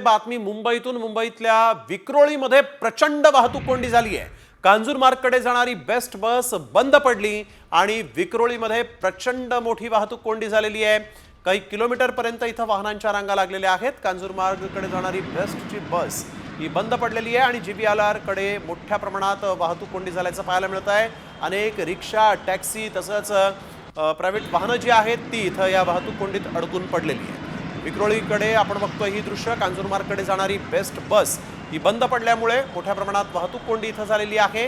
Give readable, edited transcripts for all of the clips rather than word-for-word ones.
बातमी मुंबईतून। मुंबईतल्या विक्रोळीमध्ये प्रचंड वाहतूक कोंडी झाली आहे। कांजूरमार्गकडे जाणारी बेस्ट बस बंद पडली आणि विक्रोळीमध्ये प्रचंड मोठी वाहतूक कोंडी झालेली आहे। काही किलोमीटर पर्यंत इथं वाहनांच्या रांगा लागलेल्या आहेत। कांजूरमार्गकडे जाणारी बेस्टची बस ही बंद पडलेली आहे आणि जीबीआरआर कडे मोठ्या प्रमाणात वाहतूक कोंडी झाल्याचं पाहायला मिळत आहे। अनेक रिक्षा, टॅक्सी तसंच प्रायव्हेट वाहनं जी आहेत ती इथं या वाहतूक कोंडीत अडकून पडलेली आहे। विक्रोळीकडे आपण बघतोय ही दृश्य। कांजूरमार्गकडे जाणारी बेस्ट बस ही बंद पडल्यामुळे मोठ्या प्रमाणात वाहतूक कोंडी इथं झालेली आहे।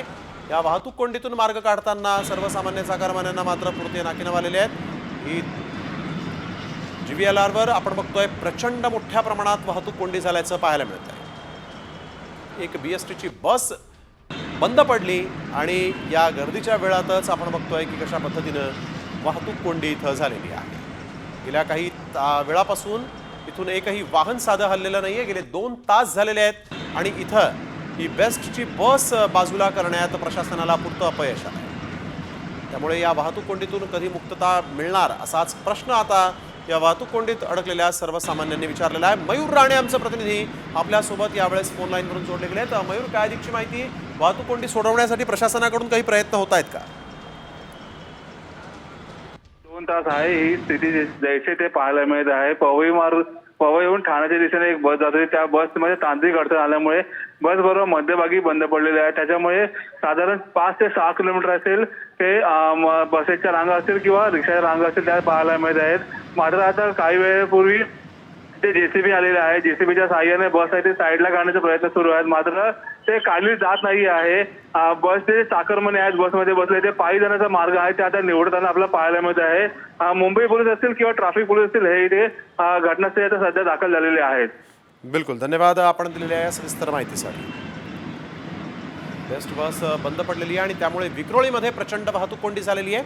या वाहतूक कोंडीतून मार्ग काढताना सर्वसामान्य चाकरमान्यांना मात्र पुरते नाकीनऊ आलेले आहेत। ही जीबीआरआरवर आपण बघतोय प्रचंड मोठ्या प्रमाणात वाहतूक कोंडी झाल्याचं पाहायला मिळत आहे। एक बीएसटीची बस बंद पडली आणि या गर्दीच्या वेळातच आपण बघतोय की कशा पद्धतीनं वाहतूक कोंडी इथं झालेली आहे। गेल्या काही वेळापासून इथून एकही वाहन साधं हललेलं नाहीये। गेले 2 तास झालेले आहेत आणि इथं ही बेस्टची बस बाजूला करण्यात प्रशासनाला पुरतं अपयश आलंय। त्यामुळे या वाहतूक कोंडीतून कधी मुक्तता मिळणार असाच प्रश्न आता या वाहतूक कोंडीत अडकलेल्या सर्वसामान्यांनी विचारलेला आहे। मयूर राणे आमचे प्रतिनिधी आपल्यासोबत यावेळेस फोन लाईनवरून जोडले गेले आहेत। मयूर, काय अधिकची माहिती? वाहतूक कोंडी सोडवण्यासाठी प्रशासनाकडून काही प्रयत्न होत आहेत का? 2 तास आहे ही स्थिती जैसे ते पाहायला मिळत आहे। पवईहून ठाण्याच्या दिशेने एक बस जाते, त्या बसमध्ये तांत्रिक अडचण आल्यामुळे बस बरोबर मध्यभागी बंद पडलेली आहे। त्याच्यामुळे साधारण 5 ते 6 किलोमीटर असेल ते बसेसच्या रांगा असतील किंवा रिक्षाच्या रांगा असतील त्या पाहायला मिळत आहेत। मात्र आता काही वेळेपूर्वी ते जेसीबी आलेले आहे। जेसीबीच्या साहाय्याने बस आहे ते साईडला काढण्याचा प्रयत्न सुरू आहेत, मात्र ते काढली जात नाही आहे। बसचे चाकरमानी आहेत बसमध्ये बसले, ते पायी जाण्याचा मार्ग आहे ते आता निवडताना आपल्याला पाहायला मिळत आहे। मुंबई पोलीस असतील किंवा ट्रॅफिक पोलीस असतील हे इथे घटनास्थळी आता सध्या दाखल झालेले आहेत। बिलकुल, धन्यवाद आपण दिलेल्या सविस्तर माहितीसाठी। बेस्ट बस बंद पडलेली आहे आणि त्यामुळे विक्रोळीमध्ये प्रचंड वाहतूक कोंडी झालेली आहे।